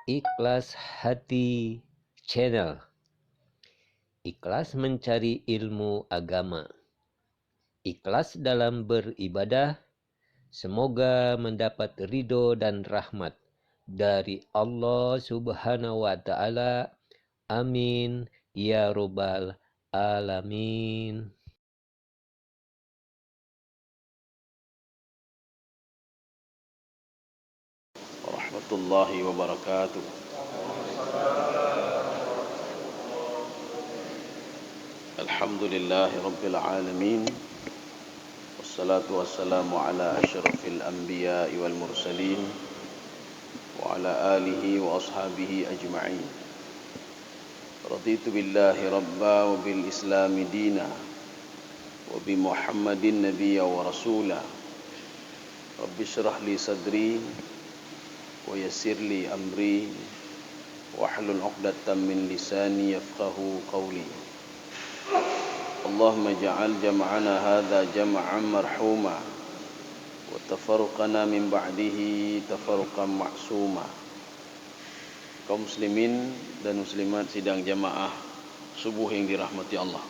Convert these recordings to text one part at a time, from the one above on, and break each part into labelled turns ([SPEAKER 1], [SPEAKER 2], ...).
[SPEAKER 1] Ikhlas Hati Channel. Ikhlas mencari ilmu agama. Ikhlas dalam beribadah. Semoga mendapat ridho dan rahmat dari Allah Subhanahu wa Ta'ala. Amin ya Rabbal Alamin.
[SPEAKER 2] Warahmatullahi wabarakatuh. Alhamdulillahi rabbil alamin. Wassalatu wassalamu ala asyrafil anbiya'i wal mursalin wa ala alihi wa ashabihi ajma'in. Raditu billahi rabba wa bil islami dina wa bi Muhammadin nabiyya wa rasula. Rabbi syrah li sadri wa yassir li amri wahlul 'uqdatam min lisani yafqahu qawli. Allahumma ja'al jam'ana hadha jam'an marhuma wa tafarruqana min ba'dihi tafarruqan ma'suma. Kaum muslimin dan muslimat sidang jamaah subuh yang dirahmati Allah.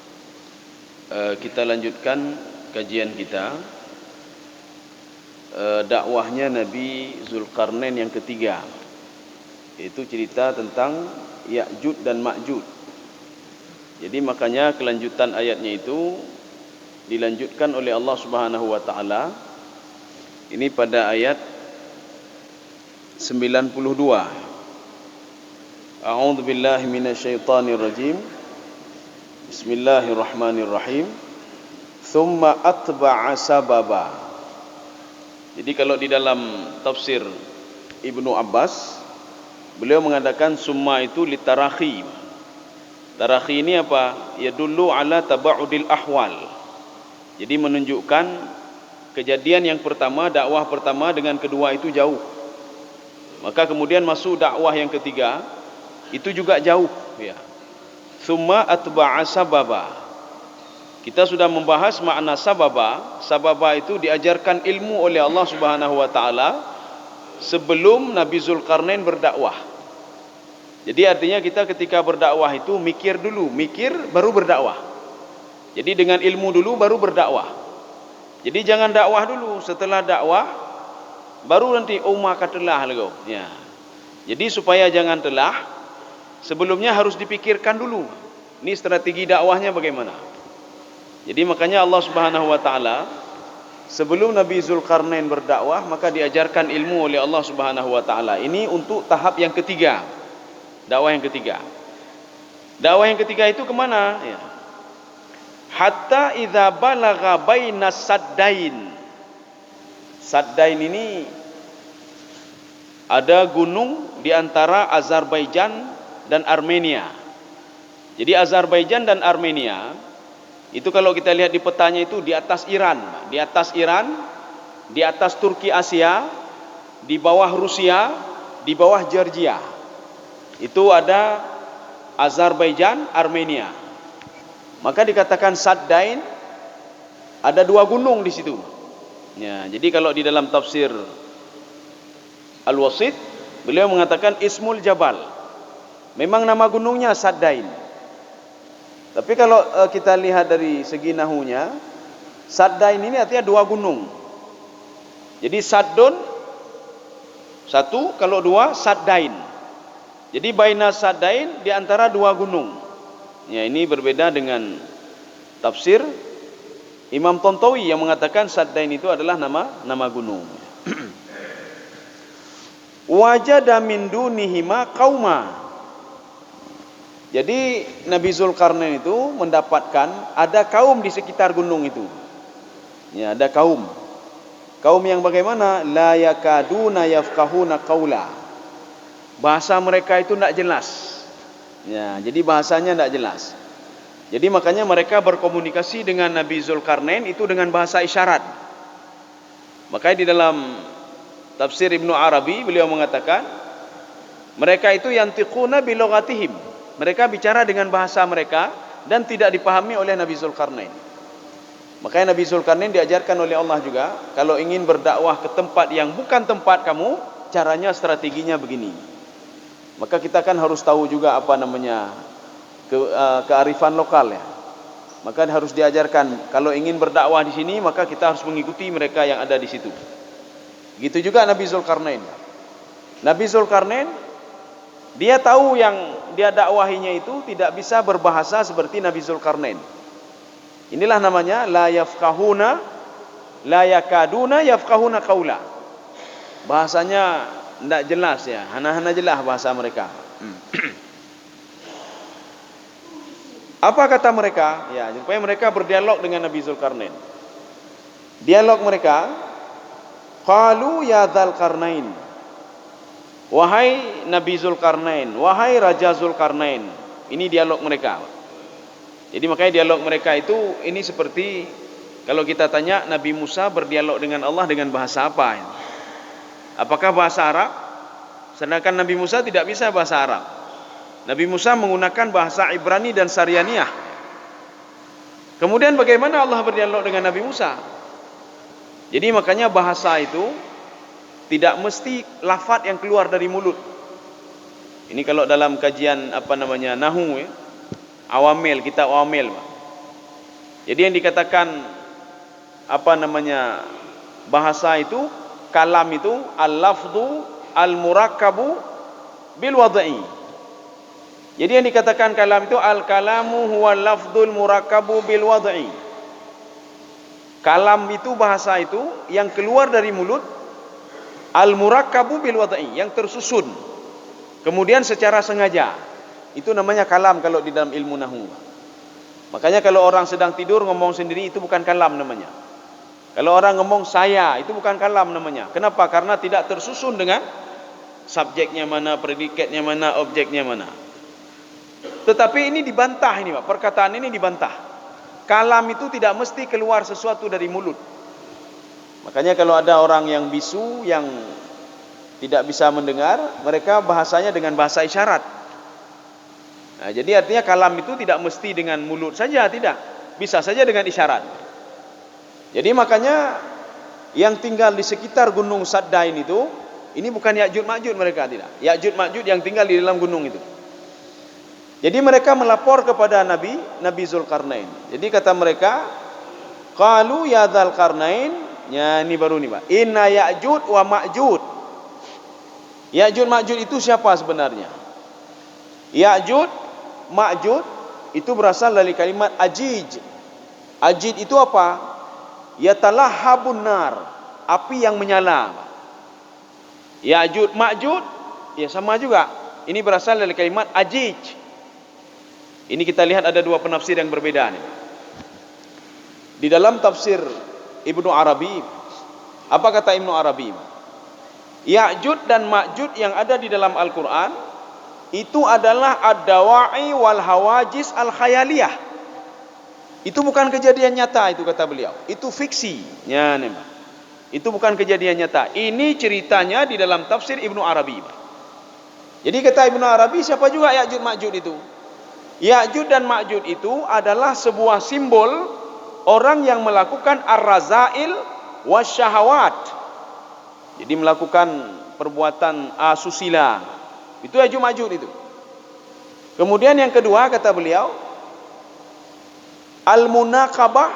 [SPEAKER 2] Kita lanjutkan kajian kita, dakwahnya Nabi Zulkarnain yang ketiga, yaitu cerita tentang Ya'juj dan Ma'juj. Jadi makanya kelanjutan ayatnya itu dilanjutkan oleh Allah Subhanahu wa taala ini pada ayat 92. A'udzu billahi minasyaitonir rajim. Bismillahirrahmanirrahim. Tsumma atba'a sababa. Jadi kalau di dalam tafsir Ibnu Abbas, beliau mengatakan summa itu litarakhim. Tarakhi ini apa? Ya dulu ala taba'udil ahwal. Jadi menunjukkan kejadian yang pertama, dakwah pertama dengan kedua itu jauh. Maka kemudian masuk dakwah yang ketiga, itu juga jauh, ya. Summa atba'a sababa. Kita sudah membahas makna sababa. Sababa itu diajarkan ilmu oleh Allah Subhanahu wa taala sebelum Nabi Zulkarnain berdakwah. Jadi artinya kita ketika berdakwah itu mikir dulu, mikir baru berdakwah. Jadi dengan ilmu dulu baru berdakwah. Jadi jangan dakwah dulu, setelah dakwah baru nanti maka telah lego. Ya. Jadi supaya jangan telah, sebelumnya harus dipikirkan dulu. Ini strategi dakwahnya bagaimana. Jadi makanya Allah Subhanahu wa taala sebelum Nabi Zulkarnain berdakwah maka diajarkan ilmu oleh Allah Subhanahu wa taala. Ini untuk tahap yang ketiga. Dakwah yang ketiga. Dakwah yang ketiga itu kemana? Ya. Hatta idza balagha bainas saddain. Saddain ini ada gunung di antara Azerbaijan dan Armenia. Jadi Azerbaijan dan Armenia itu kalau kita lihat di petanya itu di atas Iran, di atas Iran, di atas Turki Asia, di bawah Rusia, di bawah Georgia. Itu ada Azerbaijan, Armenia. Maka dikatakan Saddain, ada dua gunung di situ. Ya, jadi kalau di dalam tafsir Al-Wasit, beliau mengatakan Ismul Jabal. Memang nama gunungnya Saddain. Tapi kalau kita lihat dari segi nahunya, Saddain ini artinya dua gunung. Jadi Saddun satu, kalau dua Saddain. Jadi baina Saddain di antara dua gunung. Ya, ini berbeda dengan tafsir Imam Tontowi yang mengatakan Saddain itu adalah nama gunung. Wajada min dunihima qauma. Jadi Nabi Zulkarnain itu mendapatkan ada kaum di sekitar gunung itu. Ya, ada kaum. Kaum yang bagaimana? La yakaduna yafqahuna qaula. Bahasa mereka itu tidak jelas. Ya, jadi bahasanya tidak jelas. Jadi makanya mereka berkomunikasi dengan Nabi Zulkarnain itu dengan bahasa isyarat. Makanya di dalam tafsir Ibnu Arabi beliau mengatakan mereka itu yantiquna bi lughatihim. Mereka bicara dengan bahasa mereka dan tidak dipahami oleh Nabi Zulkarnain. Makanya Nabi Zulkarnain diajarkan oleh Allah juga, kalau ingin berdakwah ke tempat yang bukan tempat kamu, caranya strateginya begini. Maka kita kan harus tahu juga apa namanya kearifan lokal ya. Maka harus diajarkan kalau ingin berdakwah di sini maka kita harus mengikuti mereka yang ada di situ. Gitu juga Nabi Zulkarnain. Nabi Zulkarnain dia tahu yang dia dakwahinya itu tidak bisa berbahasa seperti Nabi Zulkarnain. Inilah namanya la yafqahuna la yakaduna yafqahuna qaula. Bahasanya tidak jelas ya, hana-hana jelas bahasa mereka. Apa kata mereka? Ya, supaya mereka berdialog dengan Nabi Zulkarnain. Dialog mereka, qalu ya Dzulkarnain. Wahai Nabi Zulkarnain, wahai Raja Zulkarnain. Ini dialog mereka. Jadi makanya dialog mereka itu ini seperti kalau kita tanya Nabi Musa berdialog dengan Allah dengan bahasa apa? Apakah bahasa Arab? Sedangkan Nabi Musa tidak bisa bahasa Arab. Nabi Musa menggunakan bahasa Ibrani dan Saryaniyah. Kemudian bagaimana Allah berdialog dengan Nabi Musa? Jadi makanya bahasa itu tidak mesti lafaz yang keluar dari mulut. Ini kalau dalam kajian apa namanya Nahu ya, awamil, kitab awamil. Jadi yang dikatakan apa namanya bahasa itu, kalam itu al-lafdhu al-murakkabu bil wad'i. Jadi yang dikatakan kalam itu al-kalamu huwa lafdhul murakkabu bil wad'i. Kalam itu bahasa itu yang keluar dari mulut, al-murakkabu bil wad'i, yang tersusun kemudian secara sengaja. Itu namanya kalam kalau di dalam ilmu nahwu. Makanya kalau orang sedang tidur ngomong sendiri itu bukan kalam namanya. Kalau orang ngomong saya itu bukan kalam namanya. Kenapa? Karena tidak tersusun dengan subjeknya mana, predikatnya mana, objeknya mana. Tetapi ini dibantah ini Pak, perkataan ini dibantah. Kalam itu tidak mesti keluar sesuatu dari mulut. Makanya kalau ada orang yang bisu, yang tidak bisa mendengar, mereka bahasanya dengan bahasa isyarat. Nah, jadi artinya kalam itu tidak mesti dengan mulut saja, tidak. Bisa saja dengan isyarat. Jadi makanya yang tinggal di sekitar gunung Saddain itu, ini bukan Ya'juj Ma'juj mereka, tidak. Ya'juj Ma'juj yang tinggal di dalam gunung itu. Jadi mereka melapor kepada Nabi Zulkarnain. Jadi kata mereka, qalu ya Dzulkarnain, ya ini baru nih Pak. Inna Ya'juj wa Ma'juj. Ya'juj Ma'juj itu siapa sebenarnya? Ya'juj Ma'juj itu berasal dari kalimat ajij. Ajij itu apa? Yatalahabun nar, api yang menyala. Ya'juj Ma'juj ya sama juga. Ini berasal dari kalimat ajij. Ini kita lihat ada dua penafsir yang berbeda nih. Di dalam tafsir Ibnu Arabi, apa kata Ibnu Arabi? Ya'juj dan Ma'juj yang ada di dalam Al-Quran itu adalah ad-dawa'i wal hawajis al-khayaliyah. Itu bukan kejadian nyata itu kata beliau. Itu fiksi. Ya, nih, itu bukan kejadian nyata. Ini ceritanya di dalam tafsir Ibnu Arabi. Jadi kata Ibnu Arabi, siapa juga Ya'juj Ma'juj itu? Ya'juj dan Ma'juj itu adalah sebuah simbol orang yang melakukan ar-razail wasyahawat. Jadi melakukan perbuatan asusila. Itu Ya'juj Ma'juj itu. Kemudian yang kedua kata beliau, al-munaqabah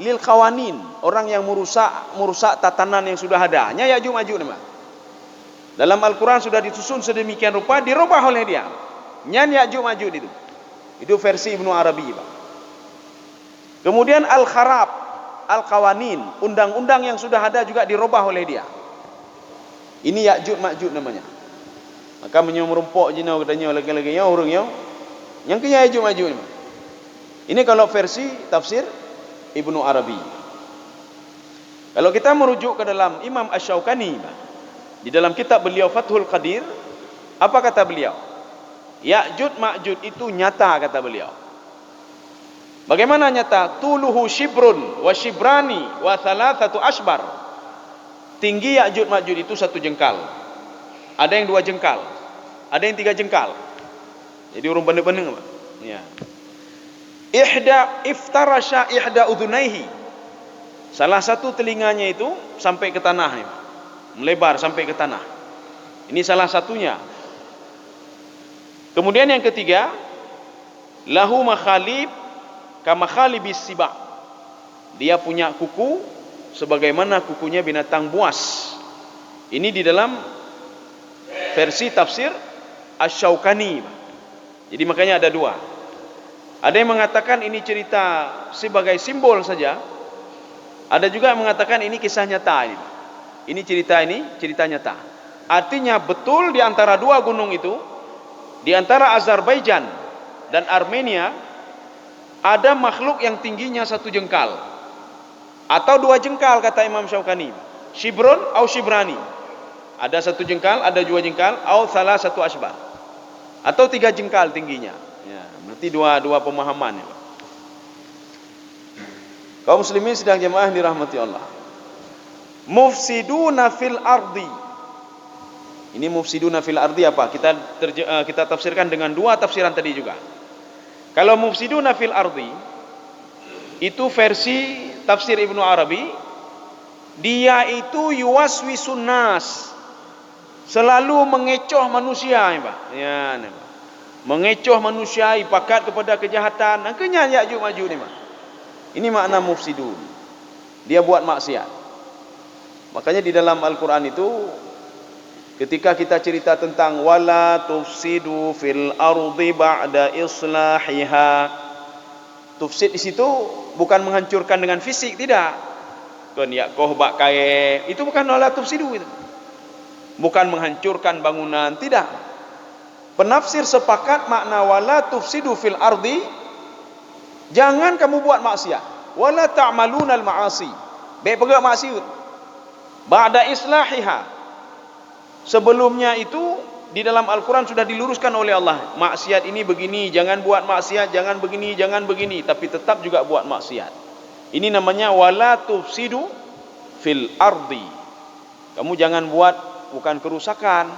[SPEAKER 2] lil qawanin, orang yang merusak tatanan yang sudah ada. Hanya Ya'juj Ma'juj nama. Dalam Al-Quran sudah disusun sedemikian rupa, dirubah oleh dia. Nyan Ya'juj Ma'juj itu. Itu versi Ibnu Arabi, Pak. Kemudian al-kharab, al-qawanin, undang-undang yang sudah ada juga dirubah oleh dia. Ini Ya'juj Ma'juj namanya. Maka menyemerumpok jinau katanya lagi-lagi nya urangnya. Yang ke Ya'juj Ma'juj. Ini kalau versi tafsir Ibnu Arabi. Kalau kita merujuk ke dalam Imam Asy-Syaukani, di dalam kitab beliau Fathul Qadir, apa kata beliau? Ya'juj Ma'juj itu nyata kata beliau. Bagaimana nyata? Tuluhu shibrun wa shibrani wa thalathatu ashbar. Tinggi Ya'juj Ma'juj itu 1 jengkal. Ada yang 2 jengkal. Ada yang 3 jengkal. Jadi urung bener-bener, Pak. Ya. Iftarasha ihda udhunaihi. Salah satu telinganya itu sampai ke tanah nih, melebar sampai ke tanah. Ini salah satunya. Kemudian yang ketiga, lahu makhalib kama khalibis siba. Dia punya kuku sebagaimana kukunya binatang buas. Ini di dalam versi tafsir Asy-Syaukani. Jadi makanya ada dua. Ada yang mengatakan ini cerita sebagai simbol saja. Ada juga yang mengatakan ini kisah nyata ini. Ini cerita nyata. Artinya betul di antara dua gunung itu, di antara Azerbaijan dan Armenia, ada makhluk yang tingginya 1 jengkal atau 2 jengkal kata Imam Syaukani. Shibrun atau shibrani. Ada 1 jengkal, ada 2 jengkal, atau salah satu asbah. Atau 3 jengkal tingginya. Ya, berarti dua pemahaman ya. Kaum muslimin sedang jemaah dirahmati Allah. Mufsiduna fil ardi. Ini mufsiduna fil ardi apa? Kita tafsirkan dengan dua tafsiran tadi juga. Kalau mufsiduna fil ardi itu versi tafsir Ibnu Arabi, dia itu yuwaswisun nas, selalu mengecoh manusia ya, Pak. Ya, Pak. Mengecoh manusia, ipakat kepada kejahatan. Akhirnya Ya'juj Ma'juj ni, Pak. Ini makna mufsidun. Dia buat maksiat. Makanya di dalam Al-Quran itu ketika kita cerita tentang wala tufsidu fil ardi ba'da islahiha, tufsid di situ bukan menghancurkan dengan fisik, tidak. Kan ya koh bak kae, itu bukan wala tufsidu itu. Bukan menghancurkan bangunan, tidak. Penafsir sepakat makna wala tufsidu fil ardi, jangan kamu buat maksiat. Wala ta'malunal ma'asi. Baik pergi maksiat. Ba'da islahiha. Sebelumnya itu di dalam Al-Quran sudah diluruskan oleh Allah. Maksiat ini begini, jangan buat maksiat, jangan begini, jangan begini. Tapi tetap juga buat maksiat. Ini namanya wala tufsidu fil ardi. Kamu jangan buat, bukan kerusakan.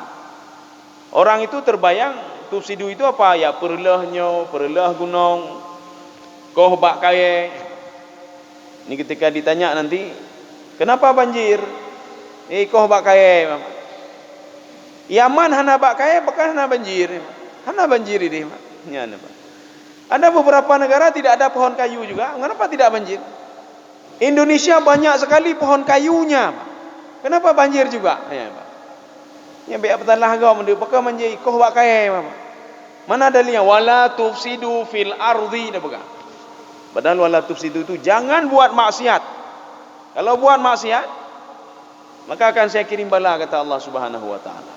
[SPEAKER 2] Orang itu terbayang tufsidu itu apa? Ya perelahnya, perelah gunung, koh bak kaya. Ini ketika ditanya nanti, kenapa banjir? Koh bak kaya. Yaman hana bak kaya, bekas hana banjir. Hana banjir ini. Ya, ada beberapa negara tidak ada pohon kayu juga. Kenapa tidak banjir? Indonesia banyak sekali pohon kayunya. Kenapa banjir juga? Ya, Pak. Yang biar petalah agak mendik pakai banjir koh bak kaya. Mana dalilnya? Wala tufsidu fil ardi. Padahal wala tufsidu itu jangan buat maksiat. Kalau buat maksiat, maka akan saya kirim bala, kata Allah Subhanahu wa taala.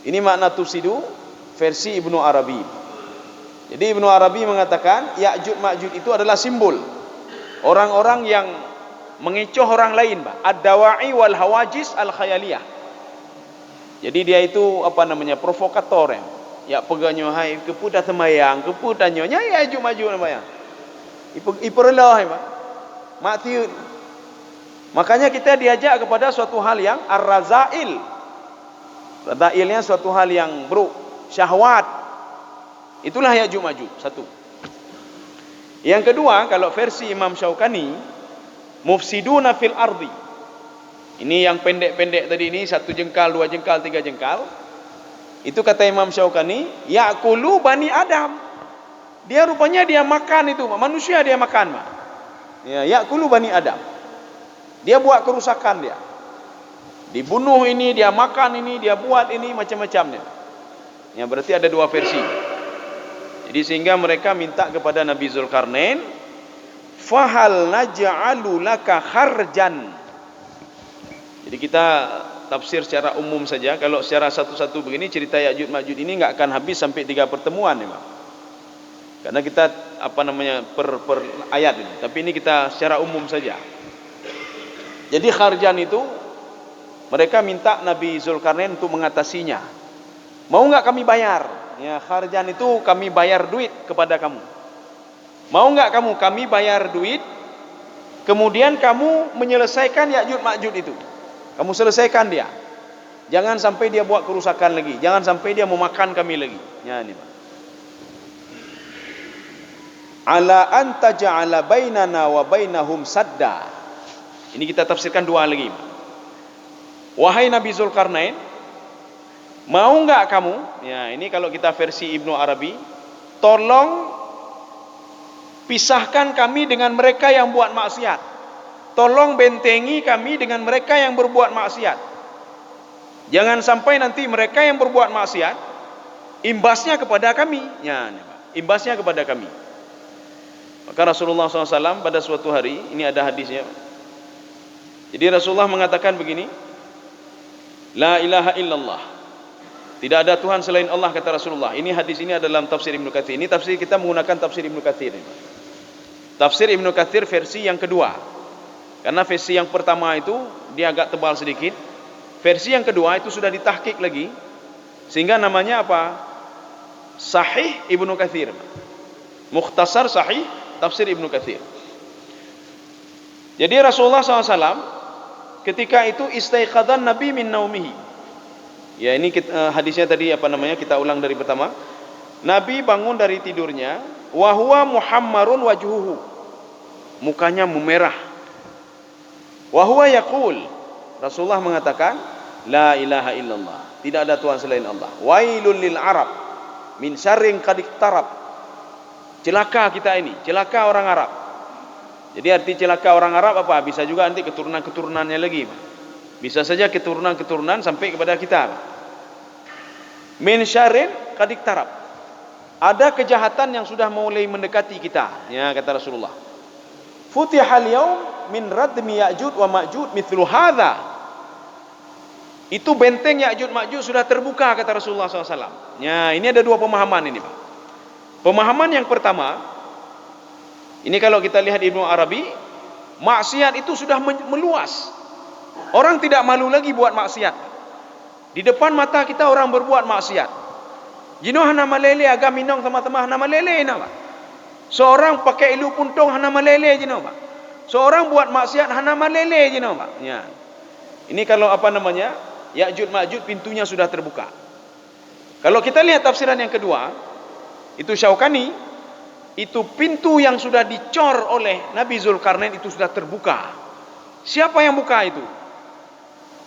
[SPEAKER 2] Ini makna tufsidu versi Ibnu Arabi. Jadi Ibnu Arabi mengatakan Ya'juj Ma'juj itu adalah simbol orang-orang yang mengecoh orang lain, Pak. Ad-dawa'i wal hawajis al-khayaliyah. Jadi dia itu apa namanya? Provokator ya. Ya peganyo hai kepudah temayang, kepudanyo nya Ya'juj Ma'juj namanya. Iperlah, Pak. Mati. Makanya kita diajak kepada suatu hal yang ar-razail. Razailnya suatu hal yang buruk, syahwat. Itulah Ya'juj Ma'juj, satu. Yang kedua, kalau versi Imam Syaukani, mufsiduna fil ardi. Ini yang pendek-pendek tadi ini, 1 jengkal, 2 jengkal, 3 jengkal. Itu kata Imam Syaukani, ya'kulu bani Adam. Dia rupanya dia makan itu, manusia dia makan, Pak. Ya, ya'kulu bani Adam. Dia buat kerusakan dia. Dibunuh ini, dia makan ini, dia buat ini, macam-macamnya. Ya, berarti ada dua versi. Jadi sehingga mereka minta kepada Nabi Zulkarnain, fahal naj'alu laka kharjan. Jadi kita tafsir secara umum saja. Kalau secara satu-satu begini, cerita Ya'juj Ma'juj ini enggak akan habis sampai 3 pertemuan ya, Pak. Karena kita apa namanya per ayat ini. Tapi ini kita secara umum saja. Jadi kharjan itu mereka minta Nabi Zulkarnain untuk mengatasinya. Mau enggak kami bayar? Ya, kharjan itu kami bayar duit kepada kamu. Mau enggak kamu kami bayar duit, kemudian kamu menyelesaikan Ya'juj Ma'juj itu. Kamu selesaikan dia. Jangan sampai dia buat kerusakan lagi. Jangan sampai dia memakan kami lagi. Ya, ini, Pak. Ala anta ja'ala bainana wa bainahum sadda. Ini kita tafsirkan dua lagi. Wahai Nabi Zulkarnain, Mau enggak kamu? Ya, ini kalau kita versi Ibnu Arabi, tolong pisahkan kami dengan mereka yang buat maksiat. Tolong bentengi kami dengan mereka yang berbuat maksiat. Jangan sampai nanti mereka yang berbuat maksiat imbasnya kepada kami. Ya, imbasnya kepada kami. Maka Rasulullah SAW pada suatu hari, ini ada hadisnya. Jadi Rasulullah mengatakan begini, La ilaha illallah. Tidak ada Tuhan selain Allah, kata Rasulullah. Ini hadis ini adalah dalam tafsir Ibnu Katsir. Ini tafsir kita menggunakan tafsir Ibnu Katsir. Tafsir Ibnu Katsir versi yang kedua. Karena versi yang pertama itu dia agak tebal sedikit. Versi yang kedua itu sudah ditahqiq lagi, sehingga namanya apa? Sahih Ibnu Katsir. Mukhtasar Sahih Tafsir Ibnu Katsir. Jadi Rasulullah SAW ketika itu istaiqadhan Nabi min naumihi. Ya, ini hadisnya tadi kita ulang dari pertama. Nabi bangun dari tidurnya, wa huwa muhammarun wajhuhu. Mukanya memerah. Wa huwa yaqul, Rasulullah mengatakan, La ilaha illallah. Tidak ada Tuhan selain Allah. Wailul lil Arab min syarrin qad iqtarab. Celaka kita ini, celaka orang Arab. Jadi arti celaka orang Arab apa? Bisa juga nanti keturunan-keturunannya lagi. Bisa saja keturunan-keturunan sampai kepada kita. Min syarrin qad iqtarab. Ada kejahatan yang sudah mulai mendekati kita. Ya, kata Rasulullah. Futihal yaum min radmi Ya'juj wa Ma'juj mithlu hadza. Itu benteng Ya'juj Ma'juj sudah terbuka, kata Rasulullah SAW. Ya, ini ada dua pemahaman ini, Pak. Pemahaman yang pertama, ini kalau kita lihat Ibnu Arabi, maksiat itu sudah meluas. Orang tidak malu lagi buat maksiat. Di depan mata kita orang berbuat maksiat. Jino hana malele agak minong sama-sama hana malele nama. Seorang pakai ilu puntung hana malele jino, Pak. Seorang buat maksiat hana malele jino, Pak. Ya. Ini kalau Ya'juj Ma'juj pintunya sudah terbuka. Kalau kita lihat tafsiran yang kedua, itu Syaukani, itu pintu yang sudah dicor oleh Nabi Zulkarnain itu sudah terbuka. Siapa yang buka itu?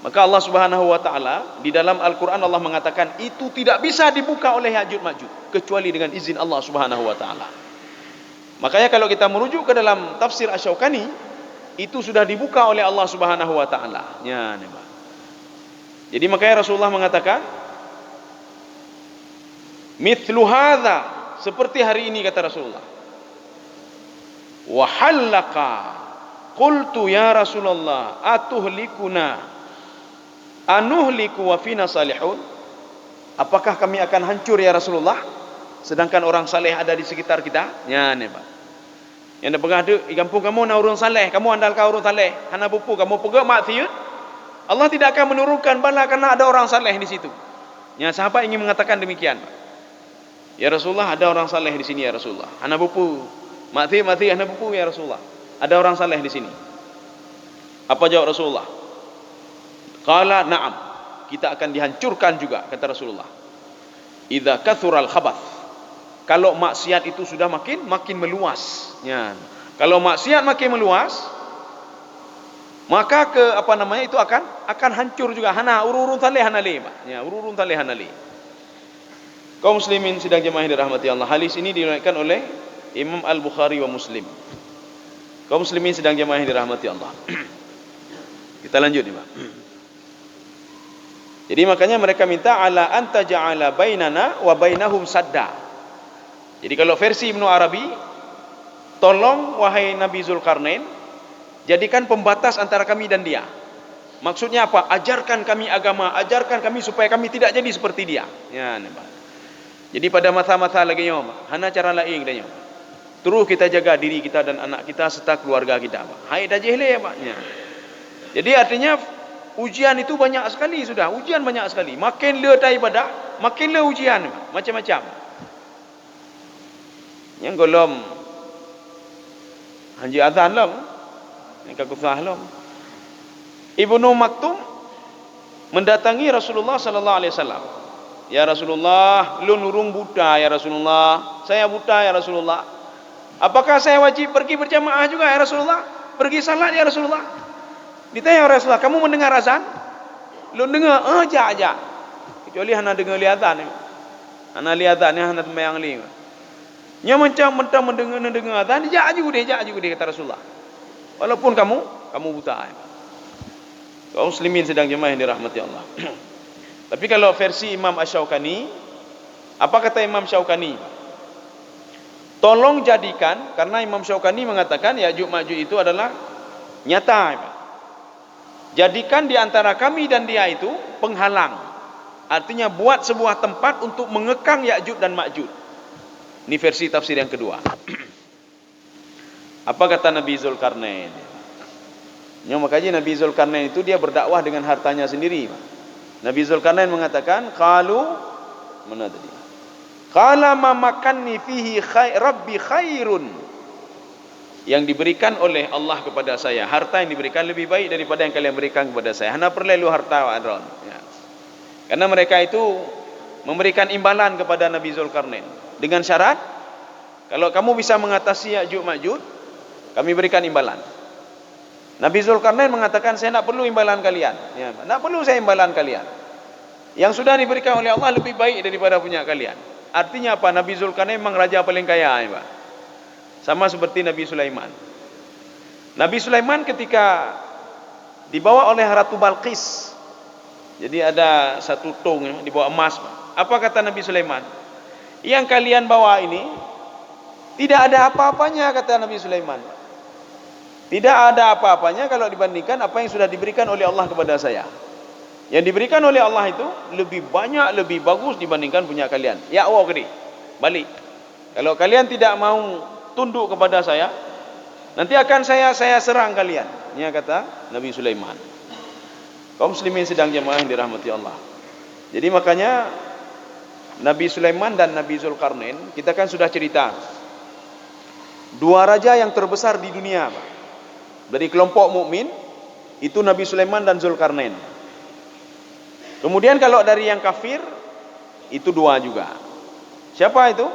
[SPEAKER 2] Maka Allah Subhanahu wa taala di dalam Al-Qur'an Allah mengatakan itu tidak bisa dibuka oleh Ya'juj Ma'juj kecuali dengan izin Allah Subhanahu wa taala. Makanya kalau kita merujuk ke dalam tafsir Asy-Syaukani, itu sudah dibuka oleh Allah Subhanahu wa taala. Ya, Pak. Jadi makanya Rasulullah mengatakan mithlu hadza, seperti hari ini, kata Rasulullah. Wa halaqa qultu ya Rasulullah atuhlikuna anuhliku wa fina salihun. Apakah kami akan hancur ya Rasulullah sedangkan orang saleh ada di sekitar kita? Ya, ni Pak. Yang dah pegah di kampung kamu na urun saleh, kamu andalkan urun saleh, hana bupu kamu pegak maksiat, Allah tidak akan menurunkan bala karena ada orang saleh di situ. Ya, sahabat ingin mengatakan demikian, Pak. Ya Rasulullah, ada orang saleh di sini ya Rasulullah. Hana bupu mati hana bupu ya Rasulullah. Ada orang saleh di sini. Apa jawab Rasulullah? Qala na'am. Kita akan dihancurkan juga, kata Rasulullah. Idza kathural khabath. Kalau maksiat itu sudah makin meluas. Ya. Kalau maksiat makin meluas, maka itu akan hancur juga. Hana ururun saleh hana le, Pak. Ya, ururun saleh hana le. Kaum muslimin sidang jemaah yang dirahmati Allah, hadis ini diriwayatkan oleh Imam Al-Bukhari wa Muslim. Kaum muslimin sidang jemaah yang dirahmati Allah. Kita lanjut nih, Pak. Jadi makanya mereka minta ala anta ja'ala bainana wa bainahum sadda. Jadi kalau versi Ibnu Arabi, tolong wahai Nabi Zulkarnain, jadikan pembatas antara kami dan dia. Maksudnya apa? Ajarkan kami agama, ajarkan kami supaya kami tidak jadi seperti dia. Ya, nih, Pak. Jadi pada masa-masa lagi nyom, hana cara lain dah nyom. Terus kita jaga diri kita dan anak kita serta keluarga kita, Pak. Hai dah jehle, Pak. Ya. Jadi artinya ujian itu banyak sekali sudah, ujian banyak sekali. Makin le ibadah, makin le ujian, Pak. Macam-macam. Yang golom Haji azan lom. Yang kakusah lom. Ibnu Maktum mendatangi Rasulullah sallallahu alaihi wasallam. Ya Rasulullah, lu nurung buta ya Rasulullah. Saya buta ya Rasulullah. Apakah saya wajib pergi berjamaah juga ya Rasulullah? Pergi salat ya Rasulullah? Ditanya Rasulullah, kamu mendengar azan? Lu dengar? Aja. kecuali hana dengar liatan. Hana liatan ni hana sembahyang li. Nya macam mentang mendengar azan, jak juga dia kata Rasulullah. Walaupun kamu buta. Kaum muslimin sedang jemaah yang dirahmati Allah. Tapi kalau versi Imam Asy-Syaukani, apa kata Imam Syaukani? Tolong jadikan, karena Imam Syaukani mengatakan Ya'juj Ma'juj itu adalah nyata. Jadikan di antara kami dan dia itu penghalang. Artinya buat sebuah tempat untuk mengekang Ya'juj dan Ma'juj. Ini versi tafsir yang kedua. Apa kata Nabi Zulkarnain? Makanya Nabi Zulkarnain itu dia berdakwah dengan hartanya sendiri. Nabi Zulkarnain mengatakan, mana tadi? Qala ma makanni fihi rabbi khairun. Yang diberikan oleh Allah kepada saya, harta yang diberikan lebih baik daripada yang kalian berikan kepada saya. Hana perlu harta wa adron. Ya. Karena mereka itu memberikan imbalan kepada Nabi Zulkarnain dengan syarat, kalau kamu bisa mengatasi Ya'juj Ma'juj, kami berikan imbalan. Nabi Zulkarnain mengatakan, saya tak perlu imbalan kalian. Ya, tak perlu saya imbalan kalian. Yang sudah diberikan oleh Allah lebih baik daripada punya kalian. Artinya apa? Nabi Zulkarnain memang raja paling kaya. Ya, sama seperti Nabi Sulaiman. Nabi Sulaiman ketika dibawa oleh Ratu Balqis, jadi ada satu tong dibawa emas. Apa kata Nabi Sulaiman? Yang kalian bawa ini tidak ada apa-apanya, kata Nabi Sulaiman. Tidak ada apa-apanya kalau dibandingkan apa yang sudah diberikan oleh Allah kepada saya. Yang diberikan oleh Allah itu lebih banyak, lebih bagus dibandingkan punya kalian. Ya Allah kiri, balik. Kalau kalian tidak mau tunduk kepada saya, nanti akan saya serang kalian. Ini kata Nabi Sulaiman. Kaum muslimin sedang jemaah yang dirahmati Allah. Jadi makanya Nabi Sulaiman dan Nabi Zulkarnain, kita kan sudah cerita, dua raja yang terbesar di dunia. Dari kelompok mukmin itu Nabi Sulaiman dan Zulkarnain. Kemudian kalau dari yang kafir itu dua juga. Siapa itu?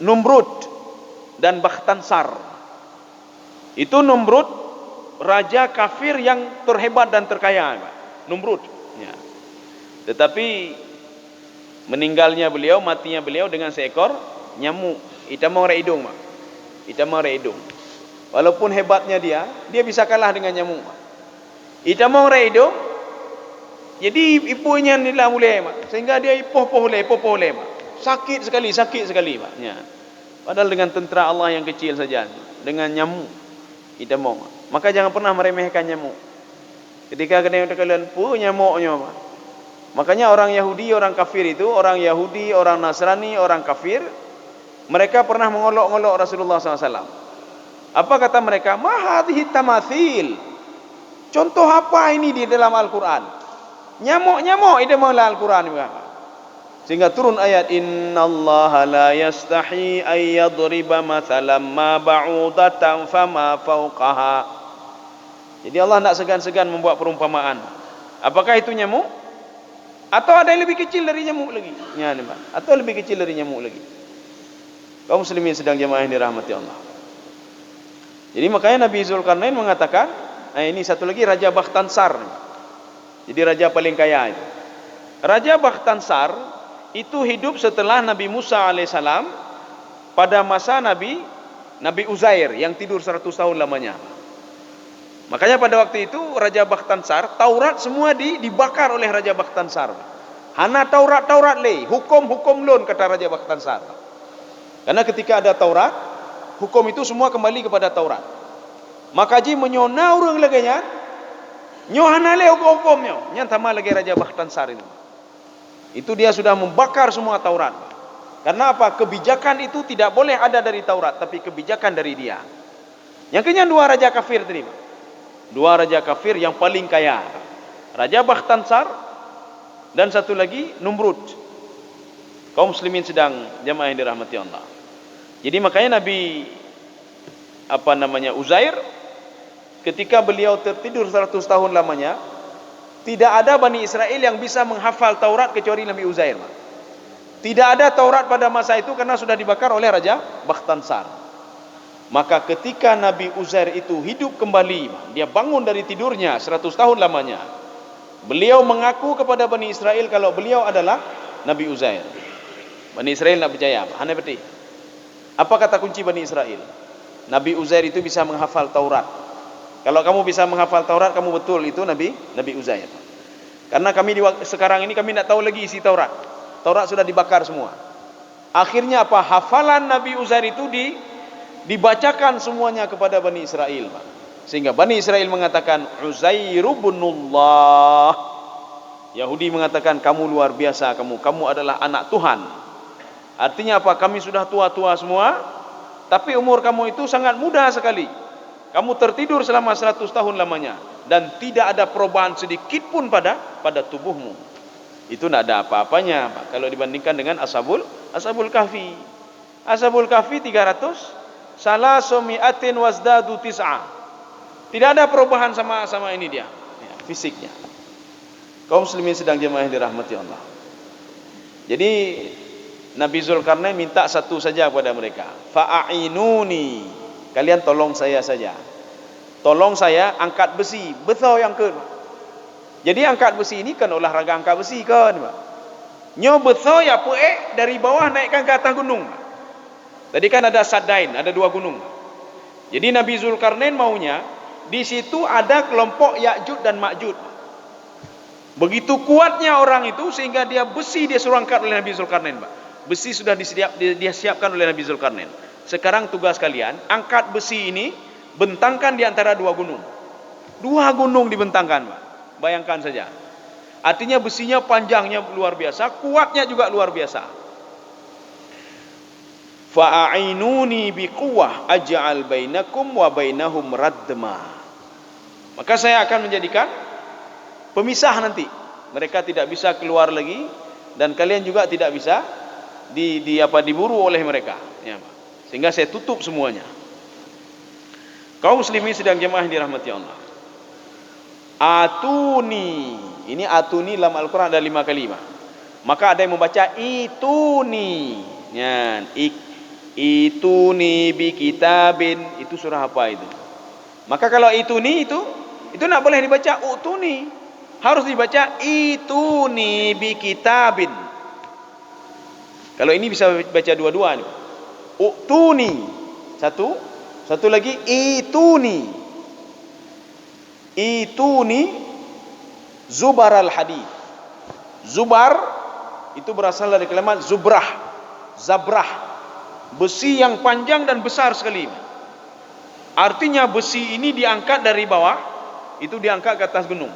[SPEAKER 2] Numrud dan Bakhtansar. Itu Numrud, raja kafir yang terhebat dan terkaya. Numrud. Ya. Tetapi meninggalnya beliau, matinya beliau dengan seekor nyamuk. Hitam orang hidung. Hitam orang hidung. Walaupun hebatnya dia bisa kalah dengan nyamuk. Hitam orang hidung. Jadi ipunya nila mulai, sehingga dia ipoh boleh. Sakit sekali. Ya. Padahal dengan tentera Allah yang kecil saja, dengan nyamuk hitam. Maka jangan pernah meremehkan nyamuk. Ketika kalian nyamuknya. Makanya orang Yahudi, orang kafir itu, orang Yahudi, orang Nasrani, orang kafir, mereka pernah mengolok-olok Rasulullah SAW. Apa kata mereka? Mahadhihi tamathil. Contoh apa ini di dalam Al-Quran? Nyamuk itu malah Al-Quran. Sehingga turun ayat, innallaha la yastahi ayyadriba mathalam ma ba'udatan fama fawqaha. Jadi Allah tak segan-segan membuat perumpamaan. Apakah itu nyamuk? Atau ada yang lebih kecil dari nyamuk lagi? Ya, atau lebih kecil dari nyamuk lagi. Kaum muslimin sedang jemaah yang dirahmati Allah. Jadi makanya Nabi Zulkarnain mengatakan, ini satu lagi Raja Bakhtansar. Jadi raja paling kaya itu. Raja Bakhtansar itu hidup setelah Nabi Musa alaihissalam pada masa Nabi Uzair yang tidur 100 tahun lamanya. Makanya pada waktu itu Raja Bakhtansar, Taurat semua dibakar oleh Raja Bakhtansar. Hana Taurat le, hukum lon, kata Raja Bakhtansar. Karena ketika ada Taurat, hukum itu semua kembali kepada Taurat. Maka ji menyona urang laganya, nyohana le hukumnya, nyantama lagi Raja Bakhtansar ini. Itu dia sudah membakar semua Taurat. Karena apa? Kebijakan itu tidak boleh ada dari Taurat, tapi kebijakan dari dia. Yang kenyang dua raja kafir tadi. Dua raja kafir yang paling kaya. Raja Bakhtansar dan satu lagi Numrud. Kaum muslimin sedang jemaah yang dirahmati Allah. Jadi makanya Nabi Uzair, ketika beliau tertidur 100 tahun lamanya, tidak ada Bani Israel yang bisa menghafal Taurat kecuali Nabi Uzair. Tidak ada Taurat pada masa itu karena sudah dibakar oleh Raja Bakhtansar. Maka ketika Nabi Uzair itu hidup kembali, dia bangun dari tidurnya 100 tahun lamanya, Beliau mengaku kepada Bani Israel kalau beliau adalah Nabi Uzair. Bani Israel nak percaya. Hanya berarti. Apa kata kunci Bani Israel? Nabi Uzair itu bisa menghafal Taurat. Kalau kamu bisa menghafal Taurat, kamu betul itu Nabi Uzair. Karena kami sekarang ini kami tidak tahu lagi isi Taurat. Taurat sudah dibakar semua. Akhirnya apa? Hafalan Nabi Uzair itu dibacakan semuanya kepada Bani Israel. Sehingga Bani Israel mengatakan Uzairu ibnullah. Yahudi mengatakan kamu luar biasa, kamu adalah anak Tuhan. Artinya apa? Kami sudah tua-tua semua, tapi umur kamu itu sangat muda sekali. Kamu tertidur selama 100 tahun lamanya dan tidak ada perubahan sedikit pun pada tubuhmu. Itu tidak ada apa-apanya kalau dibandingkan dengan Ashabul Kahfi. Ashabul Kahfi 300 salasumi'atin wazdadu tis'a. Tidak ada perubahan sama ini dia, fisiknya. Kaum muslimin sedang jemaah yang dirahmati Allah. Jadi Nabi Zulkarnain minta satu saja kepada mereka. Fa'ainuni. Kalian tolong saya saja. Tolong saya angkat besi. Betul yang ke. Jadi angkat besi ini kan olahraga angkat besi kan. Nyo betul ya dari bawah naikkan ke atas gunung. Tadi kan ada Sadain, ada 2 gunung. Jadi Nabi Zulkarnain maunya di situ ada kelompok Ya'juj dan Ma'juj. Begitu kuatnya orang itu sehingga dia suruh angkat oleh Nabi Zulkarnain, Pak. Besi sudah disiapkan oleh Nabi Zulkarnain. Sekarang tugas kalian, angkat besi ini, bentangkan di antara 2 gunung. 2 gunung dibentangkan, Pak. Bayangkan saja. Artinya besinya panjangnya luar biasa, kuatnya juga luar biasa. Fa'ainuni biquwwah aj'al bainakum wa bainahum radma. Maka saya akan menjadikan pemisah nanti. Mereka tidak bisa keluar lagi dan kalian juga tidak bisa diburu oleh mereka, ya, Pak. Sehingga saya tutup semuanya. Kaum muslimin sedang jemaah dirahmati Allah. Atuni. Ini atuni dalam Al-Quran ada 5 kali, Pak. Maka ada yang membaca ituni. Ya, ituni bi kitabin. Itu surah apa itu? Maka kalau ituni itu nak boleh dibaca utuni. Harus dibaca ituni bi kitabin. Kalau ini bisa baca dua-dua nih. Utuni. Satu lagi ituni. Ituni zubar al-hadid. Zubar itu berasal dari kalimat zubrah. Zabrah. Besi yang panjang dan besar sekali. Artinya besi ini diangkat dari bawah, itu diangkat ke atas gunung.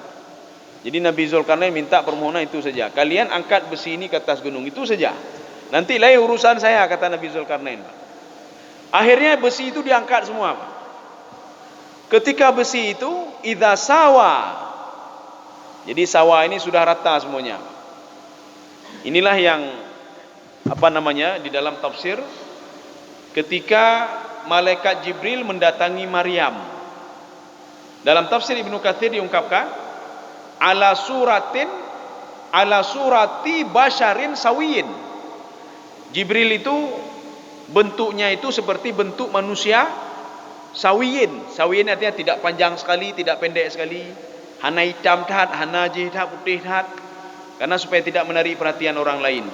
[SPEAKER 2] Jadi Nabi Zulkarnain minta permohonan itu saja. Kalian angkat besi ini ke atas gunung, itu saja. Nanti lain urusan saya, kata Nabi Zulkarnain. Akhirnya besi itu diangkat semua. Ketika besi itu idza sawa. Jadi sawa ini sudah rata semuanya. Inilah yang di dalam tafsir ketika malaikat Jibril mendatangi Maryam. Dalam tafsir Ibnu Katsir diungkapkan ala surati basyarin sawiyin. Jibril itu bentuknya itu seperti bentuk manusia sawiyin. Sawiyin artinya tidak panjang sekali, tidak pendek sekali. Hana hitam tat, hana jihad putih tat. Karena supaya tidak menarik perhatian orang lain.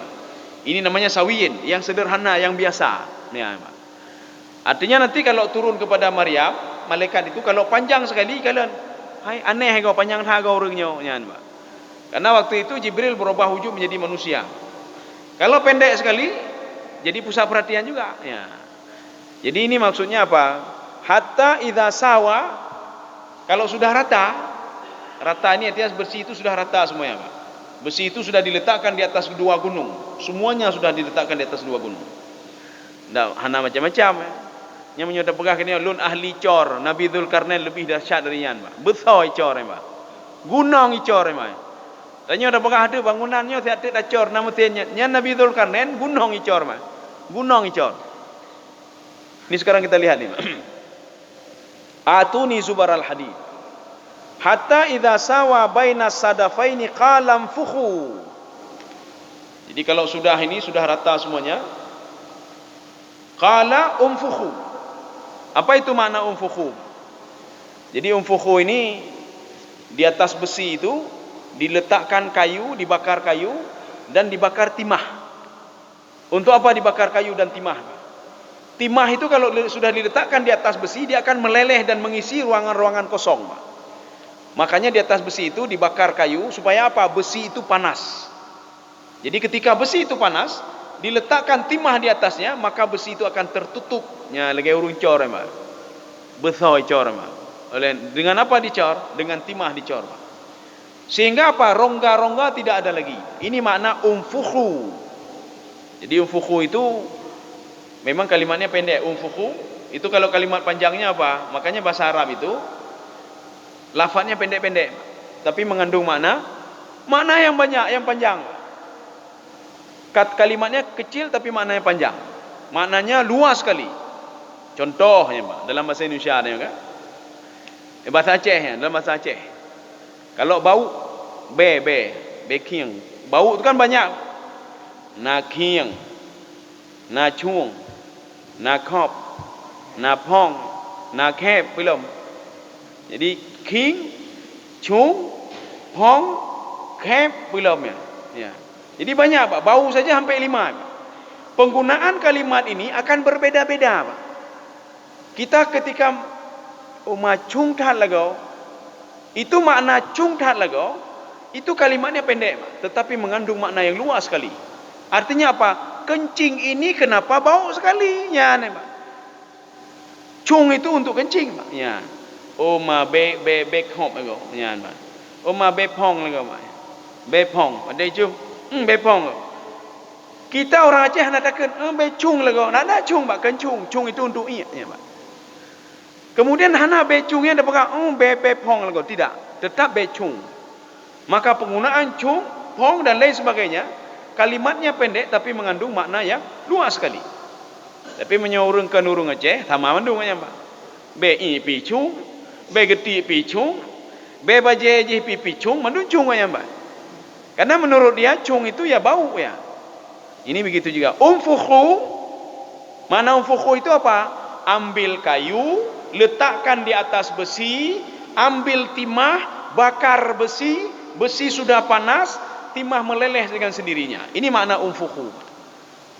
[SPEAKER 2] Ini namanya sawiyin, yang sederhana, yang biasa. Artinya nanti kalau turun kepada Maryam, malaikat itu kalau panjang sekali kalian, hai aneh kau panjang dah kau orangnya. Karena waktu itu Jibril berubah wujud menjadi manusia. Kalau pendek sekali, jadi pusat perhatian juga. Ya. Jadi ini maksudnya apa? Hatta idza sawa, kalau sudah rata ini artinya besi itu sudah rata semuanya, Pak. Besi itu sudah diletakkan di atas 2 gunung. Semuanya sudah diletakkan di atas 2 gunung. Nah, hana macam-macam. Yang menyudah pegah kini lun ahli cor. Nabi Zulkarnain lebih dahsyat dari yan, Pak. Besar cor, Pak. Gunung cor, Pak. Tanya dah pegah ada bangunannya tiap-tiap dah cor nama tiannya. Yang Nabi Zulkarnain gunung cor, Pak. Gunung cor. Ini sekarang kita lihat ni. Atuni zubar al-hadid. Hatta idza sawa baina sadafaini qalam fukhu. Jadi kalau sudah rata semuanya, qala umfukhu. Apa itu makna umfukhu? Jadi umfukhu ini di atas besi itu diletakkan kayu, dibakar kayu dan dibakar timah. Untuk apa dibakar kayu dan timah? Timah itu kalau sudah diletakkan di atas besi, dia akan meleleh dan mengisi ruangan-ruangan kosong. Makanya di atas besi itu dibakar kayu supaya apa? Besi itu panas. Jadi ketika besi itu panas, diletakkan timah di atasnya, maka besi itu akan tertutup. Ya, lagi urung cor ya, Pak. Besar cor, Pak. Dengan apa dicor? Dengan timah dicor. Sehingga apa? Rongga-rongga tidak ada lagi. Ini makna umfuhu. Jadi umfuhu itu memang kalimatnya pendek. Umfuhu itu kalau kalimat panjangnya apa? Makanya bahasa Arab itu lafadznya pendek-pendek, tapi mengandung makna yang banyak, yang panjang. Kalimatnya kecil tapi maknanya panjang. Maknanya luas sekali. Contohnya, Pak, dalam bahasa Indonesia ada kan? Bahasa Aceh ya, dalam bahasa Aceh. Kalau bau beking. Bau itu kan banyak. Nakiang, nachung, nakop, napong, nakep belum. Jadi king, chung, pong, kep belum ya. Ya. Jadi banyak, Pak. Bau saja sampai 5. Penggunaan kalimat ini akan berbeda-beda, Pak. Kita ketika chung tat lago, itu makna chung tat lago, itu kalimatnya pendek, Pak, tetapi mengandung makna yang luas sekali. Artinya apa? Kencing ini kenapa bau sekali? Ya, nih, Pak. Chung itu untuk kencing, Pak. Ya. Oma be hop lago, ya, Pak. Oma be pong lago, Pak. Be pong, ada itu. Be pong. Kita orang Aceh nak katakan be chung lago. Nak ada chung, Pak, kencung. Chung itu untuk iya, ya, Pak. Kemudian hana be chungnya ada pegang be pong lago, tidak. Tetap be chung. Maka penggunaan chung, pong dan lain sebagainya, kalimatnya pendek tapi mengandung makna yang luas sekali. Tapi menyorongkan urung Aceh, sama mandungnya, Pak. Be i pi chung, be geti pi chung, be baje je pi chung, mandung chung ya, Pak. Karena menurut dia chung itu ya bau ya. Ini begitu juga. Umfuhu, mana umfuhu itu apa? Ambil kayu, letakkan di atas besi, ambil timah, bakar besi, besi sudah panas, timah meleleh dengan sendirinya. Ini makna umfuhu.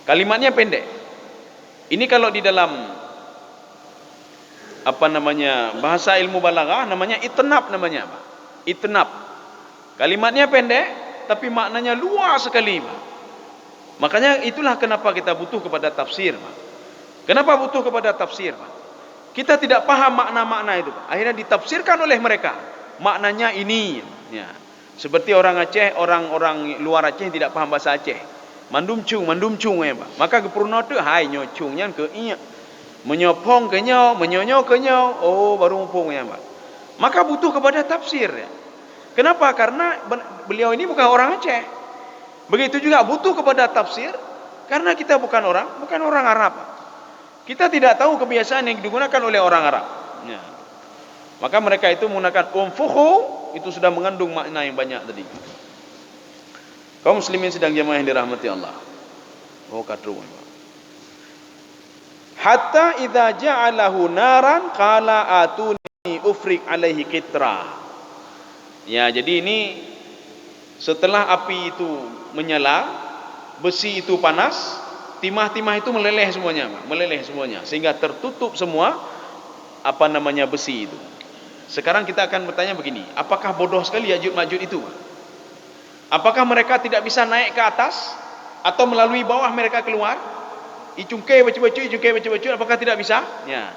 [SPEAKER 2] Kalimatnya pendek. Ini kalau di dalam bahasa ilmu balaghah namanya itnab namanya, Pak. Itnab. Kalimatnya pendek tapi maknanya luas sekali, Pak. Makanya itulah kenapa kita butuh kepada tafsir, Pak. Kenapa butuh kepada tafsir, Pak? Kita tidak paham makna-makna itu, Pak. Akhirnya ditafsirkan oleh mereka. Maknanya ini, ya. Seperti orang Aceh, orang-orang luar Aceh tidak paham bahasa Aceh. Mandum chung ya, Pak. Maka kepurna tu hai nyocungnya ke iya. Menyopong ke nyau, menyonyo ke nyau. Oh, baru mumpung ya, Pak. Maka butuh kepada tafsir ya. Kenapa? Karena beliau ini bukan orang Aceh. Begitu juga butuh kepada tafsir karena kita bukan orang Arab. Kita tidak tahu kebiasaan yang digunakan oleh orang Arab. Ya. Maka mereka itu menggunakan umfuhu, itu sudah mengandung makna yang banyak tadi. Kaum muslimin sedang jamaah yang dirahmati Allah. Oh, kadru. Hatta idza ja'alahu naran qala atuni ufrik alaihi qitra. Ya, jadi ini setelah api itu menyala, besi itu panas, timah-timah itu meleleh semuanya, sehingga tertutup semua besi itu. Sekarang kita akan bertanya begini, apakah bodoh sekali Ya'juj Ma'juj itu? Apakah mereka tidak bisa naik ke atas atau melalui bawah mereka keluar? Icungke bacu, apakah tidak bisa? Ya.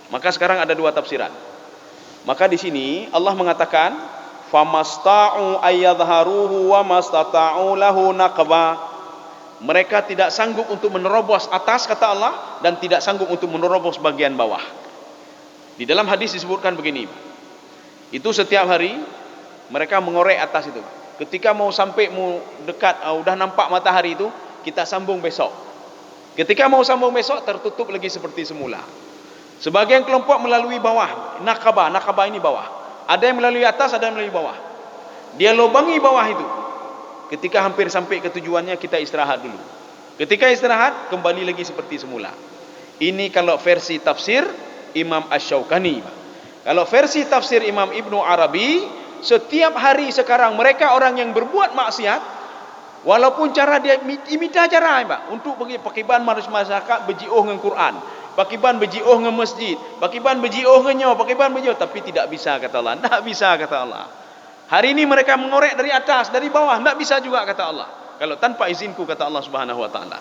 [SPEAKER 2] Maka sekarang ada dua tafsiran. Maka di sini Allah mengatakan famasta'u ayyadharuhu wa mastata'u lahu naqba. Mereka tidak sanggup untuk menerobos atas, kata Allah, dan tidak sanggup untuk menerobos bagian bawah. Di dalam hadis disebutkan begini, itu setiap hari mereka mengorek atas itu. Ketika mau sampai mau dekat, udah nampak matahari itu, kita sambung besok. Ketika mau sambung besok, tertutup lagi seperti semula. Sebagian kelompok melalui bawah, naqaba ini bawah. Ada yang melalui atas, ada yang melalui bawah. Dia lobangi bawah itu. Ketika hampir sampai ke tujuannya, kita istirahat dulu. Ketika istirahat, kembali lagi seperti semula. Ini kalau versi tafsir Imam Asy-Syaukani. Kalau versi tafsir Imam Ibnu Arabi, setiap hari sekarang mereka orang yang berbuat maksiat, walaupun cara dia imita cara Pak, untuk pergi pakiban masyarakat berjiuh dengan Quran, pakiban berjiuh dengan masjid, pakiban berjiuh dengan pakiban berjiuh, tapi tidak bisa kata Allah. Tak bisa kata Allah. Hari ini mereka mengorek dari atas, dari bawah, tak bisa juga kata Allah. Kalau tanpa izinku kata Allah Subhanahu wa taala.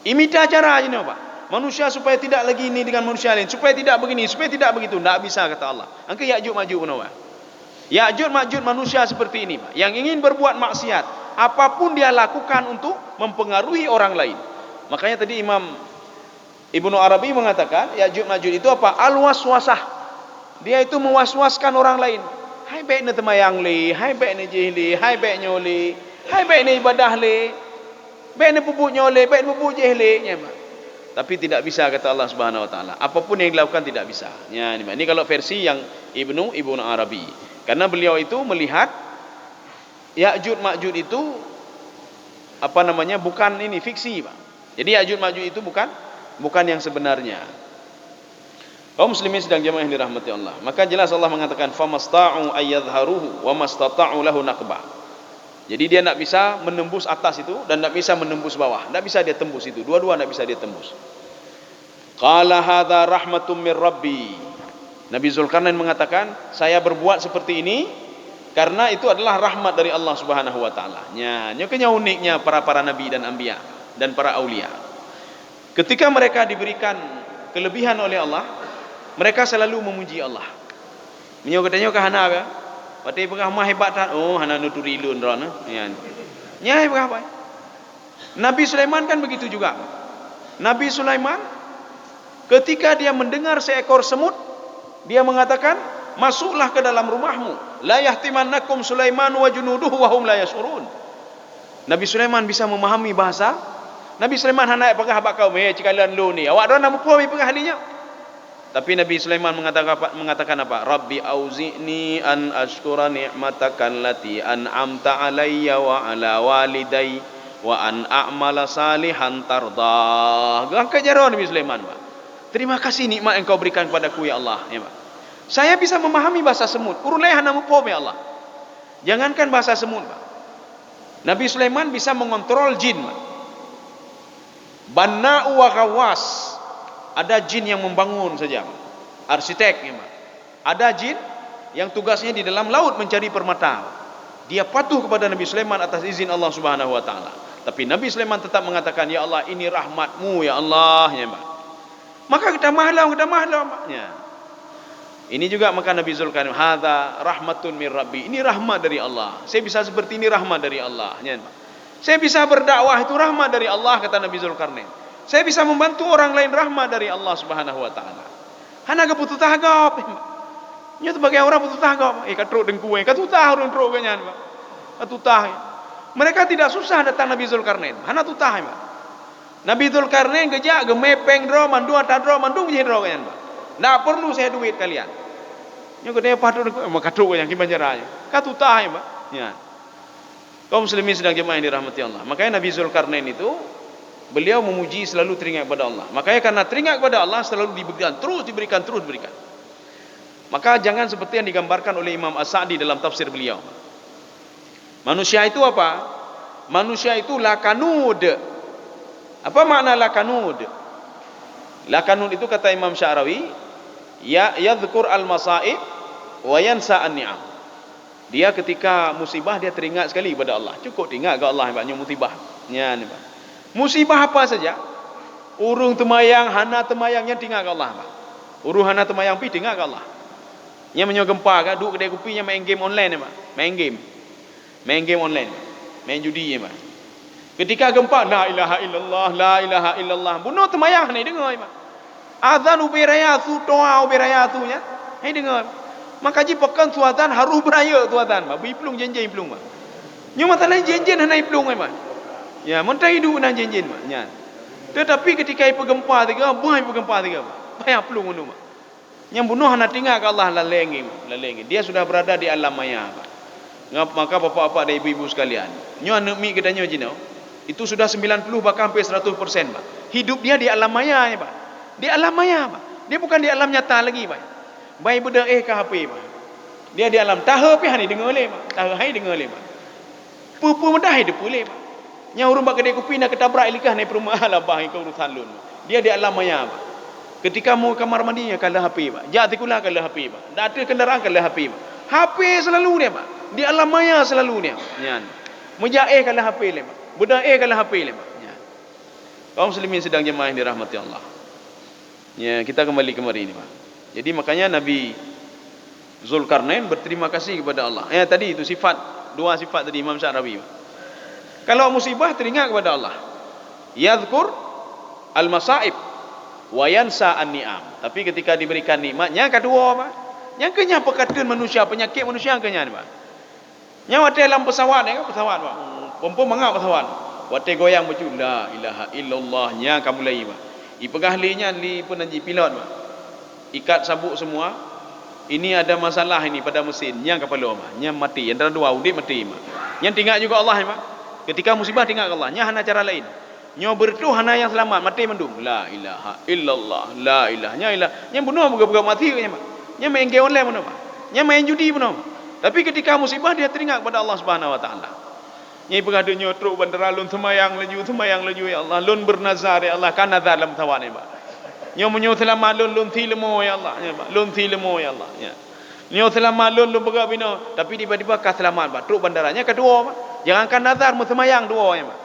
[SPEAKER 2] Imita cara ini Pak. Manusia supaya tidak lagi ini dengan manusia lain, supaya tidak begini, supaya tidak begitu, tak bisa kata Allah. Angka Ya'juj Ma'juj menawa. Ya'juj Ma'juj manusia seperti ini Pak, yang ingin berbuat maksiat, apapun dia lakukan untuk mempengaruhi orang lain. Makanya tadi Imam Ibnu Arabi mengatakan Ya'juj Ma'juj itu apa? Al-waswasah. Dia itu mewaswaskan orang lain. Hai baiknya temayang le, hai baiknya jehli, hai baiknya le, hai baiknya ibadah le, baiknya bubuknya le, baiknya bubuk jehli. Tapi tidak bisa kata Allah Subhanahu wa taala. Apapun yang dilakukan tidak bisa. Ya, ini kalau versi yang Ibnu Arabi. Karena beliau itu melihat Ya'juj Ma'juj itu apa namanya? Bukan ini fiksi, Pak. Jadi Ya'juj Ma'juj itu bukan yang sebenarnya. Kaum muslimin sedang jamaah yang dirahmati Allah. Maka jelas Allah mengatakan famasta'u ayyadhharuhu wa mastata'u lahu naqba. Jadi dia tidak bisa menembus atas itu dan tidak bisa menembus bawah. Tidak bisa dia tembus itu. Dua-dua tidak bisa dia tembus. Qala hadza rahmatum mir rabbi. Nabi Zulkarnain mengatakan, saya berbuat seperti ini karena itu adalah rahmat dari Allah Subhanahu wa taala. Nyoknya uniknya para nabi dan anbiya dan para aulia. Ketika mereka diberikan kelebihan oleh Allah, mereka selalu memuji Allah. Menyokatnya kahana apa? Pati pengah mah hebat tak? Oh, hana nuturi lun ron. Nyai berapa? Nabi Sulaiman kan begitu juga. Nabi Sulaiman ketika dia mendengar seekor semut, dia mengatakan, "Masuklah ke dalam rumahmu. La yahtimannakum Sulaiman wa junuduhu wa hum la yashurun." Nabi Sulaiman bisa memahami bahasa. Nabi Sulaiman hana pengah bakau me cikalan lu ni. Awak ron namu puami pengahlinya. Tapi Nabi Sulaiman mengatakan apa? Rabbi auzi'ni an ashkura ni'mataka allati an'amta alayya wa ala walidayya wa an a'mala salihan tardah. Angkat jaro Nabi Sulaiman, Pak. Terima kasih nikmat yang kau berikan kepadaku ya Allah, ya Pak. Saya bisa memahami bahasa semut. Urulai hanamu pom ya Allah. Jangankan bahasa semut, Pak. Nabi Sulaiman bisa mengontrol jin, Pak. Banna'u wa ghawwas. Ada jin yang membangun saja, arsitek, ya, ada jin yang tugasnya di dalam laut mencari permata. Dia patuh kepada Nabi Sulaiman atas izin Allah Subhanahu wa taala. Tapi Nabi Sulaiman tetap mengatakan, ya Allah, ini rahmatmu ya Allah, ya, maka kita mahlam ya. Ini juga maka Nabi Zulkarnain, hadza rahmatun mir rabbi. Ini rahmat dari Allah. Saya bisa seperti ini rahmat dari Allah, ya. Saya bisa berdakwah itu rahmat dari Allah, kata Nabi Zulkarnain. Saya bisa membantu orang lain rahmat dari Allah Subhanahu wa taala. Hana ke putu tagap. Nya sebagai orang putu tagap, katruk dengku katutah urang truk kanyan, Pak. Katutah. Mereka tidak susah datang Nabi Zulkarnain. Hana tutah, Pak. Nabi Zulkarnain gejak gemepeng dro mandu atadro mandu je dro kanyan, Pak. Enggak perlu saya duit kalian. Nya gede patu dengku katruk kanyan kibanjaranya. Katutah, Pak. Ya. Kaum muslimin sedang jemaah yang dirahmati Allah. Makanya Nabi Zulkarnain itu beliau memuji, selalu teringat kepada Allah. Makanya karena teringat kepada Allah, selalu diberikan, terus diberikan. Maka jangan seperti yang digambarkan oleh Imam As-Sa'di dalam tafsir beliau. Manusia itu apa? Manusia itu lakanud. Apa makna lakanud? Lakanud itu kata Imam Sya'rawi, ya yadhkur al-masa'ib wa yansa an-ni'am. Dia ketika musibah dia teringat sekali kepada Allah. Cukup ingat ke Allah banyak musibah. Ya, ni Pak. Musibah apa saja, urung temayang, hana temayangnya tinggal ke Allah, Pak. Urung hana temayang pi tinggal ke Allah. Nya menyo gempa ka duk kedai kopi nya main game online, Pak. Main game online. Main judi, Pak. Ketika gempa, la ilaha illallah, bunuh temayang ni dengar, Pak. Azan ubirayatu, doa ubirayatu nya. Hai dengar. Maka ji pekan suatan haru beraya tuatan, Pak. Biplung jenjen plung, Pak. Nyo mata lain jenjen hana iplung, Pak. Ya, mentah hidup nan jenjen, Pak. Ya. Tetapi ketika ipa gempa tiga, banyak pelung unu, Pak. Yang bunuh hana tinggal ke Allah lalengi. Dia sudah berada di alam maya, Pak. Maka bapak-bapak dan ibu-ibu sekalian, nyo anu mi kedanya jino, itu sudah 90 bahkan sampai 100%, Pak. Hidup dia di alam maya, ya, Pak. Di alam maya, Pak. Dia bukan di alam nyata lagi, Pak. Baik beda ke HP, Pak. Dia di alam taha pi hani dengar le mak. Taha hai dengar le mak. Pupu medah hidup boleh mak. Nya urang bak kedai kopi nak ketabrak ilikah ni perumahan lah bah ikut urusan lun. Dia di alam maya mak. Ketika mau kamar mandinya kalah HP mak. Jak tikula kalah HP mak. Dak ada kenderaan kalah HP mak. HP selalu dia mak. Di alam maya selalu dia. Nyan. Mujaih kalah HP le mak. Budak kalah HP le mak. Nyan. Kaum muslimin sedang jemaah yang dirahmati Allah. Ya, kita kembali kemari ini mak. Jadi makanya Nabi Zulkarnain berterima kasih kepada Allah. Tadi itu sifat, dua sifat tadi Imam Syarawi. Kalau musibah teringat kepada Allah. Yadhkur al-masaib wa yansa an-ni'am. Tapi ketika diberikan nikmatnya kedua apa? Yang kenya pekatkan manusia, penyakit manusia kenya ni, Pak. Yang watai dalam pesawat ni, pesawat, Pak. Perempuan mangap pesawat. Watai goyang baju la ilaha illallah nya kamu lai, Pak. Ipegah linya li pun anji pilot, Pak. Ikat sabuk semua. Ini ada masalah ini pada mesin, yang kepala, Pak. Yang mati, yang antara dua udip mati, Pak. Yang tinggal juga Allah, Pak. Ketika musibah tinggal Allah, nya hana cara lain. Nyo berdoa hana yang selamat, mati mendung. La ilaha illallah, la ilaha nya ilah. Nya bunuh buka-buka mati nya, Pak. Nya main game online bunuh, Pak. Nya main judi bunuh. Tapi ketika musibah dia teringat kepada Allah Subhanahu wa taala. Nya berada nyo truk bandara lun semayang laju ya Allah. Lun bernazar ya Allah, kan nazar dalam tawak ni, Pak. Nyo menyo selamat lun tilemo ya Allah, ya Pak. Lun tilemo ya Allah, ya. Nyo selamat lun bergerak bina, tapi tiba-tiba ka selamat, Pak. Truk bandaranya kedua, Pak. Jangankan nazar mu semayang dua ya, Pak.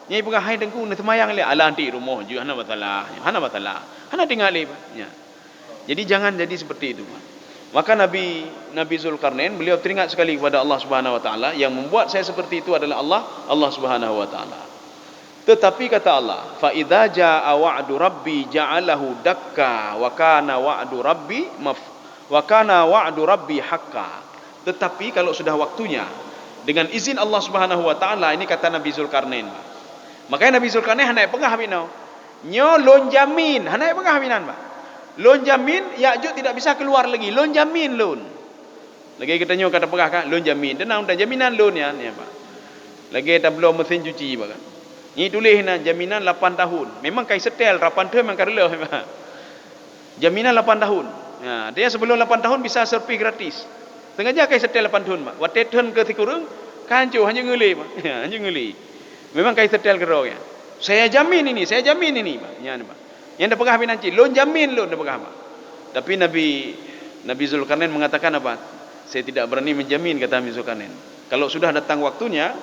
[SPEAKER 2] Nyai pegah hai dengku ni semayang le ala anti rumah je hana masalah. Hana masalah. Hana tinggal le, Pak. Ya. Jadi jangan jadi seperti itu, Pak. Maka Nabi Zulkarnain beliau teringat sekali kepada Allah Subhanahu wa taala, yang membuat saya seperti itu adalah Allah Subhanahu wa taala. Tetapi kata Allah, fa idza jaa wa'du rabbi ja'alahu dakka wa kana wa'du rabbi haqqan. Tetapi kalau sudah waktunya dengan izin Allah Subhanahu wa taala, ini kata Nabi Zulkarnain. Makanya Nabi Zulkarnain hanai pengah binau. Nyo lon jamin, hanai pengah binan, Pak. Lon jamin Ya'juj tidak bisa keluar lagi. Lon jamin lon. Lagi kita nyo kata pengah kan lon jamin. Denang dah jaminan lon ya, Pak. Lagi tak belum mesin cuci, Pak. Ni tulis na jaminan 8 tahun. Memang kai setel 8 tahun memang karela, Pak. Jaminan 8 tahun. Ya, dia sebelum 8 tahun bisa servis gratis. Sengaja kai setel 8 tahun, Pak. Watet tahun ke tikurung kancu hanya ngeli, Pak. Ya, hanya ngeli. Memang kai setel kero ya. Saya jamin ini, Pak. Ya, Pak. Yang dah pegah binanci, lon jamin lon dah pegah, Pak. Tapi Nabi Zulkarnain mengatakan apa? Saya tidak berani menjamin, kata Nabi Zulkarnain. Kalau sudah datang waktunya,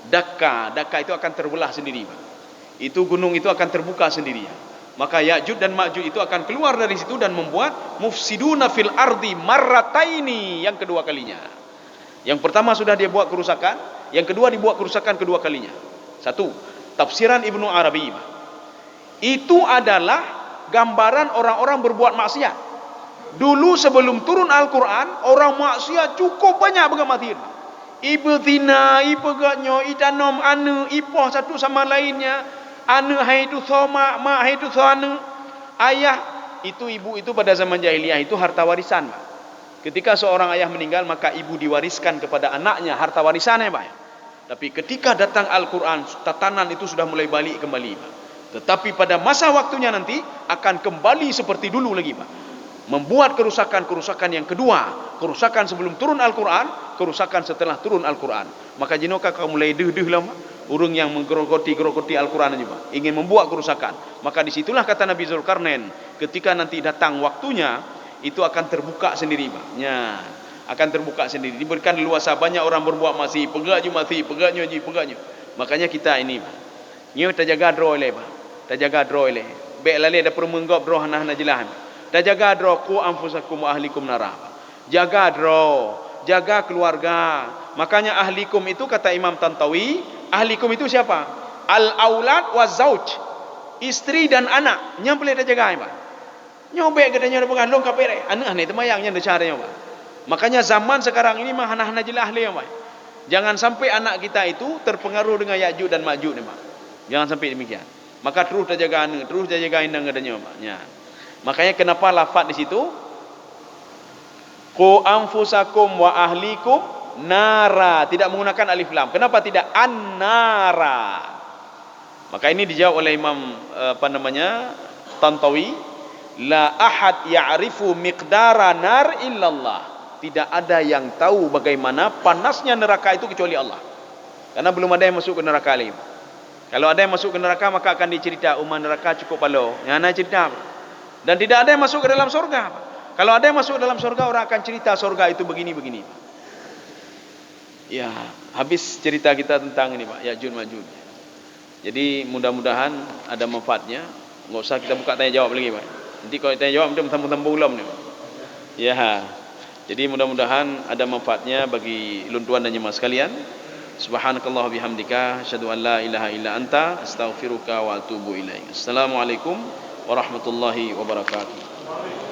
[SPEAKER 2] Dakka itu akan terbelah sendiri, Pak. Itu gunung itu akan terbuka sendiri. Maka Ya'juj dan Ma'juj itu akan keluar dari situ dan membuat mufsiduna fil ardi marrataini, yang kedua kalinya. Yang pertama sudah dia buat kerusakan, yang kedua dibuat kerusakan kedua kalinya. Satu, tafsiran Ibnu Arabi, Pak. Itu adalah gambaran orang-orang berbuat maksiat. Dulu sebelum turun Al-Quran, orang maksiat cukup banyak bergamati. Ibu tina, ibu gatnyo, itanom anu, ipoh satu sama lainnya. Anu hai itu soma, mak hai itu soanu. Ayah itu ibu itu pada zaman jahiliyah itu harta warisan, Pak. Ketika seorang ayah meninggal, maka ibu diwariskan kepada anaknya harta warisannya, Pak. Tapi ketika datang Al-Quran, tatanan itu sudah mulai balik kembali, Pak. Tetapi pada masa waktunya nanti akan kembali seperti dulu lagi, Pak. Membuat kerusakan yang kedua. Kerusakan sebelum turun Al-Quran, kerusakan setelah turun Al-Quran. Maka jinokah kau mulai deh lah, Pak. Urung yang menggerogoti Al-Quran aja, Pak. Ingin membuat kerusakan. Maka disitulah kata Nabi Zulkarnain, ketika nanti datang waktunya, itu akan terbuka sendiri, Pak. Ya, akan terbuka sendiri. Diberikan leluasa, banyak orang berbuat masih, pegaknya. Makanya kita ini, Pak. Nyo tak jaga draw le, Pak. Tak jaga draw le. Baik lali ada permenggop draw hana jelah. Tak jaga draw ku anfusakum wa ahlikum nara. Jaga draw, jaga keluarga. Makanya ahlikum itu kata Imam Tantawi, ahlikum itu siapa? Al-aulad wa zauj. Istri dan anak. Nyam boleh tak jaga, Pak. Nyobek katanya bukan long kapere. Anak ni temayangnya caranya, Pak. Makanya zaman sekarang ini mah hana jelah le, Pak. Jangan sampai anak kita itu terpengaruh dengan Ya'juj dan Ma'juj ni, Pak. Jangan sampai demikian. Maka terus jaga anu, terus jaga indang katanya, Pak. Ya. Makanya kenapa lafaz di situ? Qu anfusakum wa ahlikum nara, tidak menggunakan alif lam. Kenapa tidak an-nara? Maka ini dijawab oleh Imam Tantawi, la ahad ya'rifu miqdara nar illallah. tidak ada yang tahu bagaimana panasnya neraka itu kecuali Allah. Karena belum ada yang masuk ke neraka lagi. Kalau ada yang masuk ke neraka, maka akan dicerita umat neraka cukup balo. Yang ana cerita. Dan tidak ada yang masuk ke dalam surga. Kalau ada yang masuk dalam surga, orang akan cerita surga itu begini-begini. Ya, habis cerita kita tentang ini Pak, Ya'juj Ma'juj. Jadi mudah-mudahan ada manfaatnya. Enggak usah kita buka tanya jawab lagi Pak. Nanti kalau tanya jawab nanti mentang-mentang ulam nih Pak. Ya. Jadi mudah-mudahan ada manfaatnya bagi luntuan dan jemaah sekalian. Subhanakallah bihamdika asyhadu an la ilaha illa anta astaghfiruka wa atubu ilaik. Assalamualaikum warahmatullahi wabarakatuh.